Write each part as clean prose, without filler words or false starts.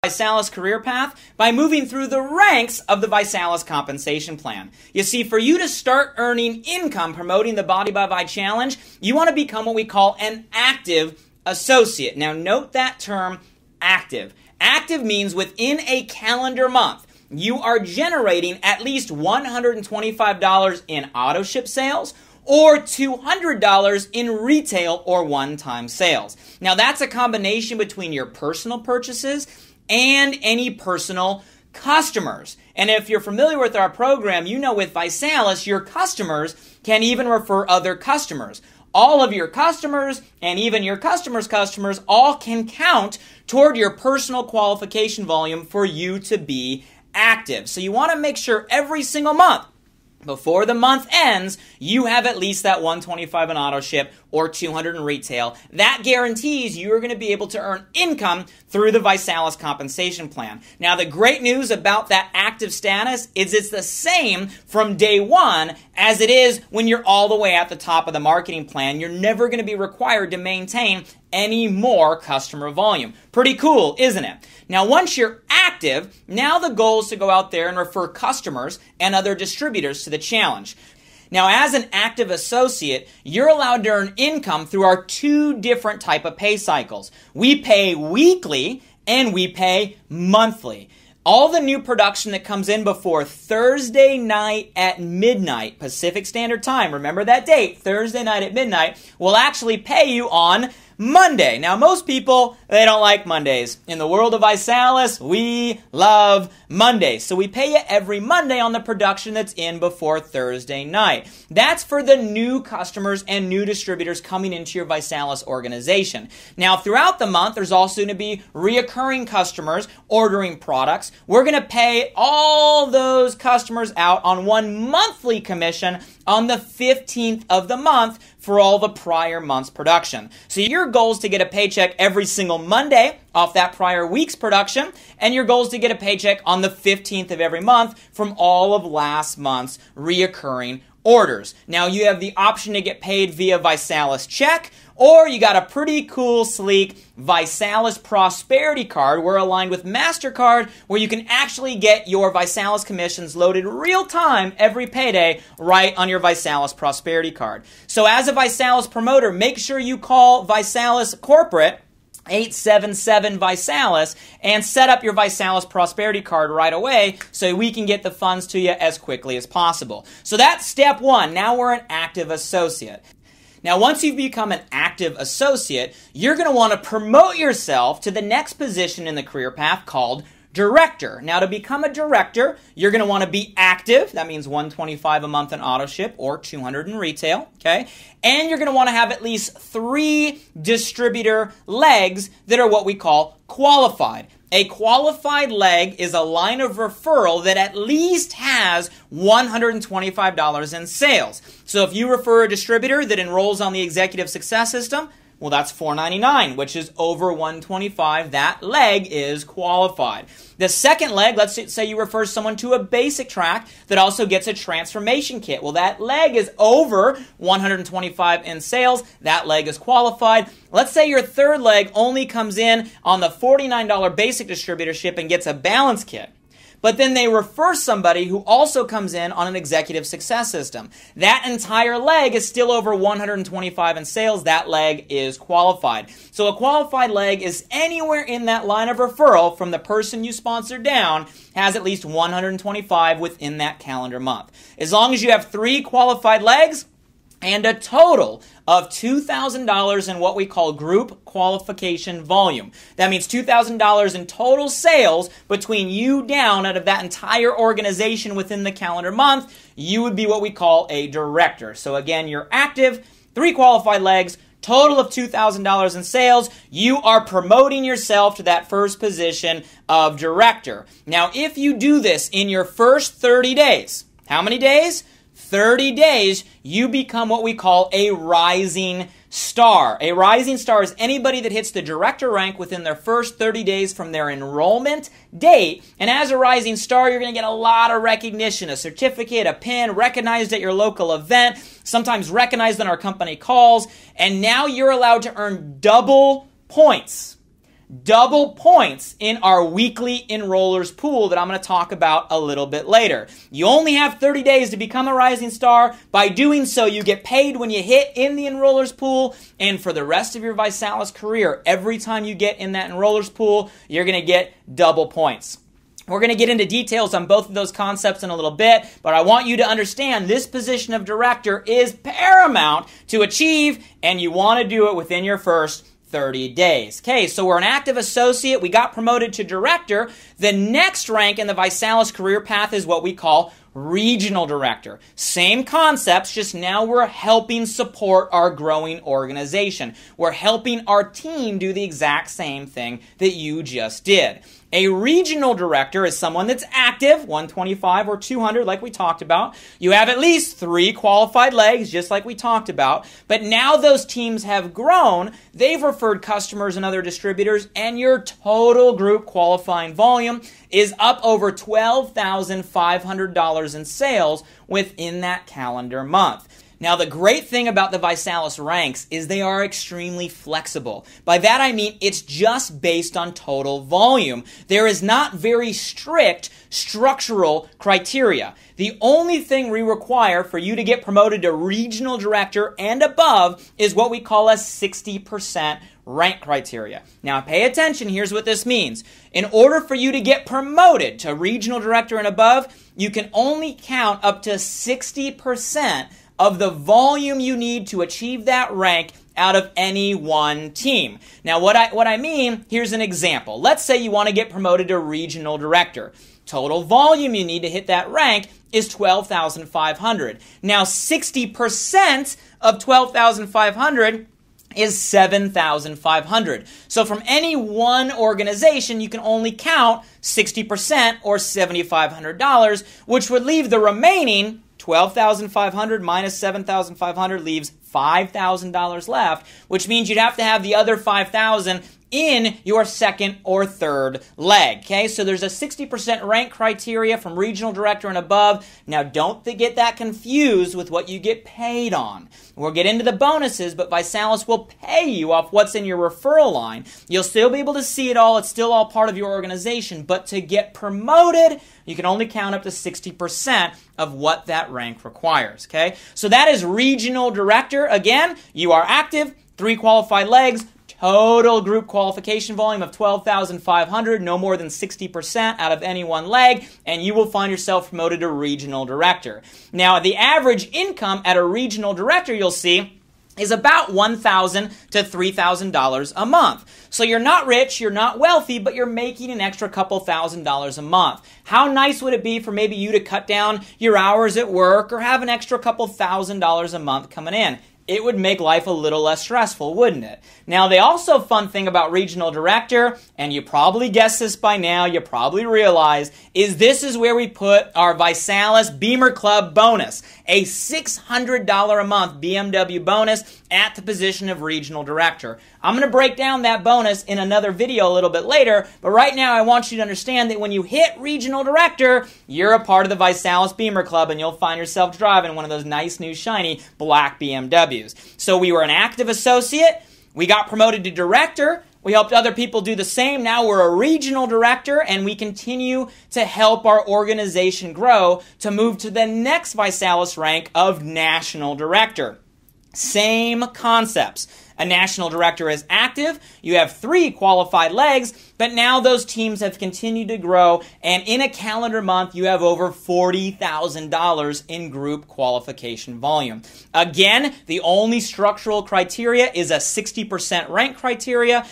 ViSalus career path by moving through the ranks of the ViSalus compensation plan. You see, for you to start earning income promoting the Body by Vi Challenge, you want to become what we call an active associate. Now note that term, active. Active means within a calendar month, you are generating at least $125 in auto ship sales or $200 in retail or one-time sales. Now that's a combination between your personal purchases and any personal customers. And if you're familiar with our program, you know with ViSalus, your customers can even refer other customers. All of your customers and even your customers' customers all can count toward your personal qualification volume for you to be active. So you want to make sure every single month, before the month ends, you have at least that 125 in auto ship or 200 in retail. That guarantees you are going to be able to earn income through the ViSalus compensation plan. Now, the great news about that active status is it's the same from day one as it is when you're all the way at the top of the marketing plan. You're never going to be required to maintain any more customer volume. Pretty cool, isn't it? Now, once you're active, now the goal is to go out there and refer customers and other distributors to the challenge. Now, as an active associate, you're allowed to earn income through our two different type of pay cycles. We pay weekly and we pay monthly. All the new production that comes in before Thursday night at midnight, Pacific Standard Time, remember that date, Thursday night at midnight, will actually pay you on Monday. Now, most people, they don't like Mondays. In the world of ViSalus, we love Mondays. So we pay you every Monday on the production that's in before Thursday night. That's for the new customers and new distributors coming into your ViSalus organization. Now, throughout the month, there's also going to be reoccurring customers ordering products. We're going to pay all those customers out on one monthly commission on the 15th of the month for all the prior month's production. So your goal is to get a paycheck every single Monday off that prior week's production, and your goal is to get a paycheck on the 15th of every month from all of last month's reoccurring orders. Now, you have the option to get paid via ViSalus check, or you got a pretty cool, sleek ViSalus Prosperity Card. We're aligned with MasterCard, where you can actually get your ViSalus commissions loaded real time every payday right on your ViSalus Prosperity Card. So as a ViSalus promoter, make sure you call ViSalus Corporate 877 ViSalus and set up your ViSalus Prosperity Card right away so we can get the funds to you as quickly as possible. So that's step one. Now we're an active associate. Now, once you've become an active associate, you're going to want to promote yourself to the next position in the career path called director. Now, to become a director, you're going to want to be active. That means 125 a month in auto ship or 200 in retail, okay? And you're going to want to have at least 3 distributor legs that are what we call qualified. A qualified leg is a line of referral that at least has $125 in sales. So if you refer a distributor that enrolls on the Executive Success System, well, that's $499, which is over $125. That leg is qualified. The second leg, let's say you refer someone to a basic track that also gets a transformation kit. Well, that leg is over $125 in sales. That leg is qualified. Let's say your third leg only comes in on the $49 basic distributorship and gets a balance kit. But then they refer somebody who also comes in on an Executive Success System. That entire leg is still over $125 in sales. That leg is qualified. So a qualified leg is anywhere in that line of referral from the person you sponsor down has at least $125 within that calendar month. As long as you have 3 qualified legs and a total of $2,000 in what we call group qualification volume. That means $2,000 in total sales between you down out of that entire organization within the calendar month. You would be what we call a director. So again, you're active, 3 qualified legs, total of $2,000 in sales. You are promoting yourself to that first position of director. Now, if you do this in your first 30 days, how many days? 30 days, you become what we call a rising star. A rising star is anybody that hits the director rank within their first 30 days from their enrollment date. And as a rising star, you're going to get a lot of recognition, a certificate, a pin, recognized at your local event, sometimes recognized on our company calls. And now you're allowed to earn double points. double points in our weekly enrollers pool that I'm going to talk about a little bit later. You only have 30 days to become a rising star. By doing so, you get paid when you hit in the enrollers pool, and for the rest of your ViSalus career, every time you get in that enrollers pool, you're going to get double points. We're going to get into details on both of those concepts in a little bit, but I want you to understand this position of director is paramount to achieve, and you want to do it within your first 30 days. Okay, so we're an active associate. We got promoted to director. The next rank in the ViSalus career path is what we call regional director. Same concepts, just now we're helping support our growing organization. We're helping our team do the exact same thing that you just did. A regional director is someone that's active, 125 or 200 like we talked about. You have at least 3 qualified legs, just like we talked about. But now those teams have grown, they've referred customers and other distributors, and your total group qualifying volume is up over $12,500 in sales within that calendar month. Now, the great thing about the ViSalus ranks is they are extremely flexible. By that I mean it's just based on total volume. There is not very strict structural criteria. The only thing we require for you to get promoted to regional director and above is what we call a 60% rank criteria. Now, pay attention. Here's what this means. In order for you to get promoted to regional director and above, you can only count up to 60% of the volume you need to achieve that rank out of any one team. Now, what I mean, here's an example. Let's say you want to get promoted to regional director. Total volume you need to hit that rank is 12,500. Now, 60% of 12,500 is 7,500. So from any one organization, you can only count 60% or $7,500, which would leave the remaining 12,500 minus 7,500 leaves $5,000 left, which means you'd have to have the other 5,000 in your second or third leg. Okay, so there's a 60% rank criteria from regional director and above. Now, don't get that confused with what you get paid on. We'll get into the bonuses, but ViSalus will pay you off what's in your referral line. You'll still be able to see it all. It's still all part of your organization, but to get promoted, you can only count up to 60% of what that rank requires. Okay, so that is regional director. Again, you are active, 3 qualified legs, total group qualification volume of 12,500, no more than 60% out of any one leg, and you will find yourself promoted to regional director. Now, the average income at a regional director, you'll see, is about $1,000 to $3,000 a month. So you're not rich, you're not wealthy, but you're making an extra couple $1,000s a month. How nice would it be for maybe you to cut down your hours at work or have an extra couple $1,000s a month coming in? It would make life a little less stressful, wouldn't it? Now, the also fun thing about regional director, and you probably guessed this by now, you probably realize, is this is where we put our ViSalus Beamer Club bonus, a $600 a month BMW bonus at the position of regional director. I'm going to break down that bonus in another video a little bit later, but right now I want you to understand that when you hit regional director, you're a part of the ViSalus Beamer Club, and you'll find yourself driving one of those nice new shiny black BMWs. So we were an active associate, we got promoted to director, we helped other people do the same, now we're a regional director, and we continue to help our organization grow to move to the next ViSalus rank of national director. Same concepts. A national director is active, you have 3 qualified legs, but now those teams have continued to grow, and in a calendar month, you have over $40,000 in group qualification volume. Again, the only structural criteria is a 60% rank criteria,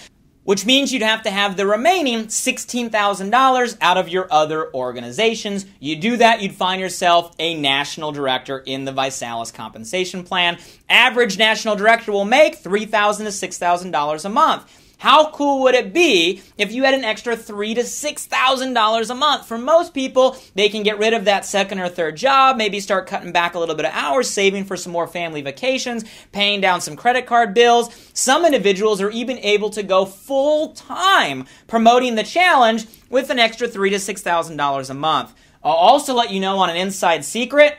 which means you'd have to have the remaining $16,000 out of your other organizations. You do that, you'd find yourself a national director in the ViSalus compensation plan. Average national director will make $3,000 to $6,000 a month. How cool would it be if you had an extra $3,000 to $6,000 a month? For most people, they can get rid of that second or third job, maybe start cutting back a little bit of hours, saving for some more family vacations, paying down some credit card bills. Some individuals are even able to go full-time promoting the challenge with an extra $3,000 to $6,000 a month. I'll also let you know on an inside secret,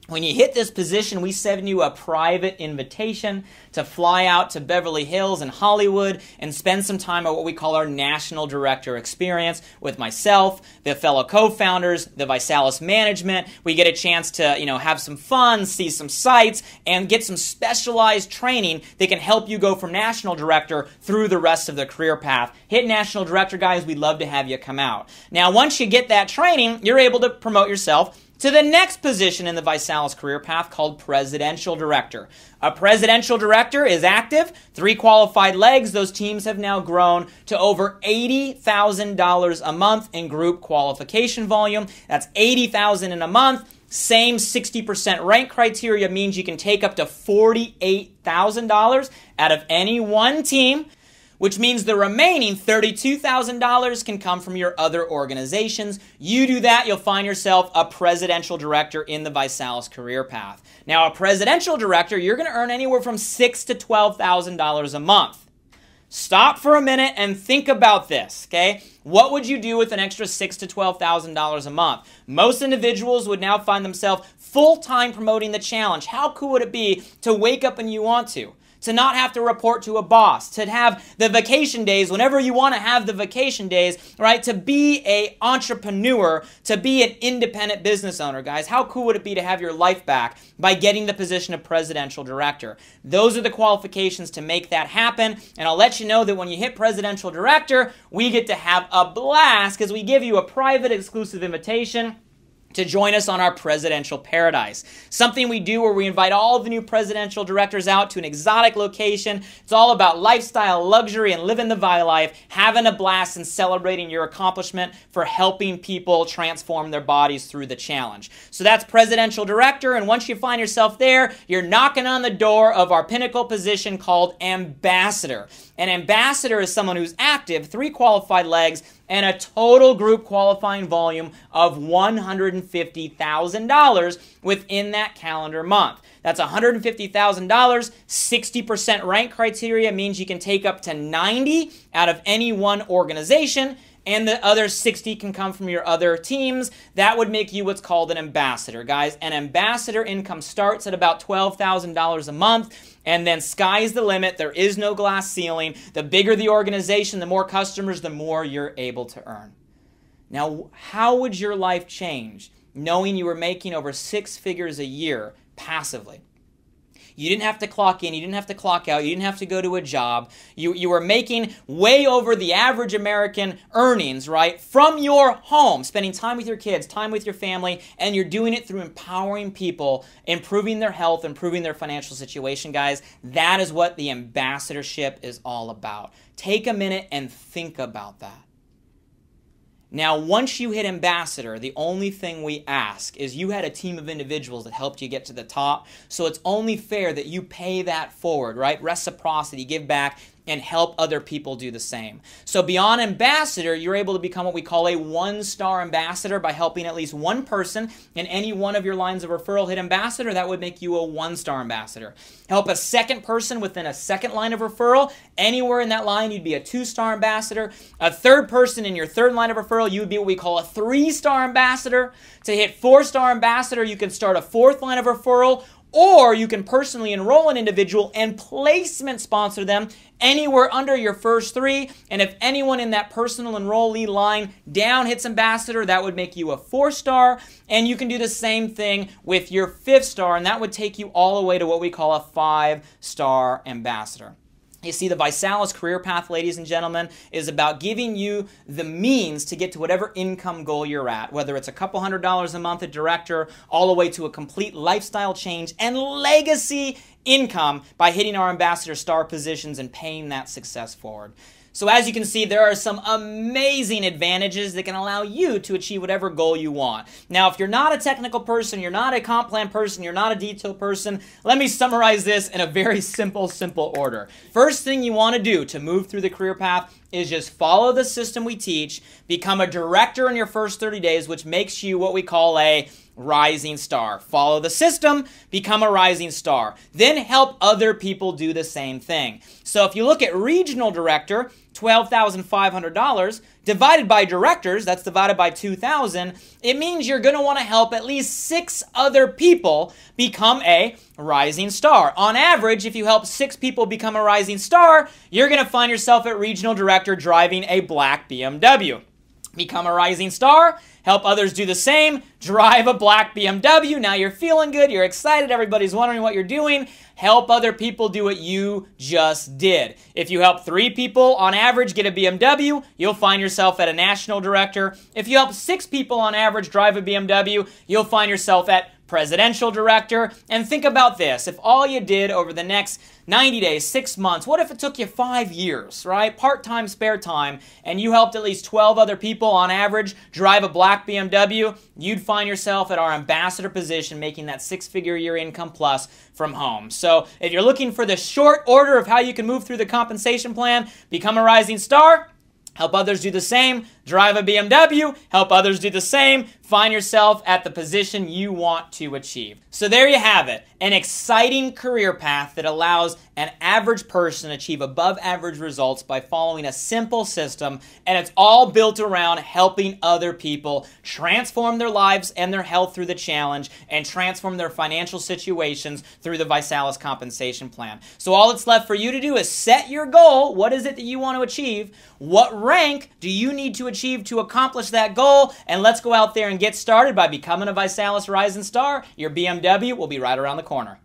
When you hit this position, we send you a private invitation to fly out to Beverly Hills and Hollywood and spend some time at what we call our National Director Experience with myself, the fellow co-founders, the ViSalus management. We get a chance to, have some fun, see some sights, and get some specialized training that can help you go from National Director through the rest of the career path. Hit National Director, guys. We'd love to have you come out. Now, once you get that training, you're able to promote yourself to the next position in the ViSalus career path called Presidential Director. A Presidential Director is active, 3 qualified legs. Those teams have now grown to over $80,000 a month in group qualification volume. That's $80,000 in a month. Same 60% rank criteria means you can take up to $48,000 out of any one team, which means the remaining $32,000 can come from your other organizations. You do that, you'll find yourself a Presidential Director in the ViSalus career path. Now, a Presidential Director, you're going to earn anywhere from $6,000 to $12,000 a month. Stop for a minute and think about this, okay? What would you do with an extra $6,000 to $12,000 a month? Most individuals would now find themselves full-time promoting the challenge. How cool would it be to wake up when you want to not have to report to a boss, to have the vacation days whenever you want to have the vacation days, right? To be an entrepreneur, to be an independent business owner, guys. How cool would it be to have your life back by getting the position of Presidential Director? Those are the qualifications to make that happen, and I'll let you know that when you hit Presidential Director, we get to have a blast because we give you a private exclusive invitation to join us on our Presidential Paradise. Something we do where we invite all of the new Presidential Directors out to an exotic location. It's all about lifestyle, luxury, and living the Vi life, having a blast and celebrating your accomplishment for helping people transform their bodies through the challenge. So that's Presidential Director, and once you find yourself there, you're knocking on the door of our pinnacle position called Ambassador. An ambassador is someone who's active, 3 qualified legs, and a total group qualifying volume of $150,000 within that calendar month. That's $150,000. 60% rank criteria means you can take up to 90 out of any one organization, and the other 60 can come from your other teams. That would make you what's called an ambassador, guys. An ambassador income starts at about $12,000 a month, and then sky's the limit. There is no glass ceiling. The bigger the organization, the more customers, the more you're able to earn. Now, how would your life change knowing you were making over 6 figures a year passively? You didn't have to clock in, you didn't have to clock out, you didn't have to go to a job. You were making way over the average American earnings, right, from your home, spending time with your kids, time with your family, and you're doing it through empowering people, improving their health, improving their financial situation, guys. That is what the ambassadorship is all about. Take a minute and think about that. Now, once you hit ambassador, the only thing we ask is you had a team of individuals that helped you get to the top, so it's only fair that you pay that forward, right? Reciprocity, give back, and help other people do the same. So beyond ambassador, you're able to become what we call a 1-star ambassador by helping at least one person in any one of your lines of referral hit ambassador. That would make you a 1-star ambassador. Help a second person within a second line of referral. Anywhere in that line, you'd be a 2-star ambassador. A third person in your third line of referral, you would be what we call a 3-star ambassador. To hit 4-star ambassador, you can start a 4th line of referral, or you can personally enroll an individual and placement sponsor them anywhere under your first 3. And if anyone in that personal enrollee line down hits ambassador, that would make you a 4-star. And you can do the same thing with your 5th star, and that would take you all the way to what we call a 5-star ambassador. You see, the ViSalus career path, ladies and gentlemen, is about giving you the means to get to whatever income goal you're at, whether it's a couple $100s a month at director, all the way to a complete lifestyle change and legacy income by hitting our ambassador star positions and paying that success forward. So as you can see, there are some amazing advantages that can allow you to achieve whatever goal you want. Now, if you're not a technical person, you're not a comp plan person, you're not a detail person, let me summarize this in a very simple order. First thing you want to do to move through the career path is just follow the system we teach, become a director in your first 30 days, which makes you what we call a rising star. Follow the system, become a rising star. Then help other people do the same thing. So if you look at regional director, $12,500 divided by directors, that's divided by 2,000, it means you're going to want to help at least 6 other people become a rising star. On average, if you help 6 people become a rising star, you're going to find yourself at regional director driving a black BMW. Become a rising star, help others do the same, drive a black BMW. Now you're feeling good, you're excited, everybody's wondering what you're doing. Help other people do what you just did. If you help 3 people on average get a BMW, you'll find yourself at a national director. If you help 6 people on average drive a BMW, you'll find yourself at presidential director. And think about this. If all you did over the next 90 days, 6 months, what if it took you 5 years, right? Part-time, spare time, and you helped at least 12 other people on average drive a black BMW, you'd find yourself at our ambassador position making that 6-figure year income plus from home. So if you're looking for the short order of how you can move through the compensation plan, become a rising star, help others do the same, drive a BMW, help others do the same, find yourself at the position you want to achieve. So there you have it, an exciting career path that allows an average person to achieve above average results by following a simple system, and it's all built around helping other people transform their lives and their health through the challenge and transform their financial situations through the ViSalus compensation plan. So all that's left for you to do is set your goal. What is it that you want to achieve? What rank do you need to achieve to accomplish that goal? And let's go out there and get started by becoming a ViSalus Rising Star. Your BMW will be right around the corner.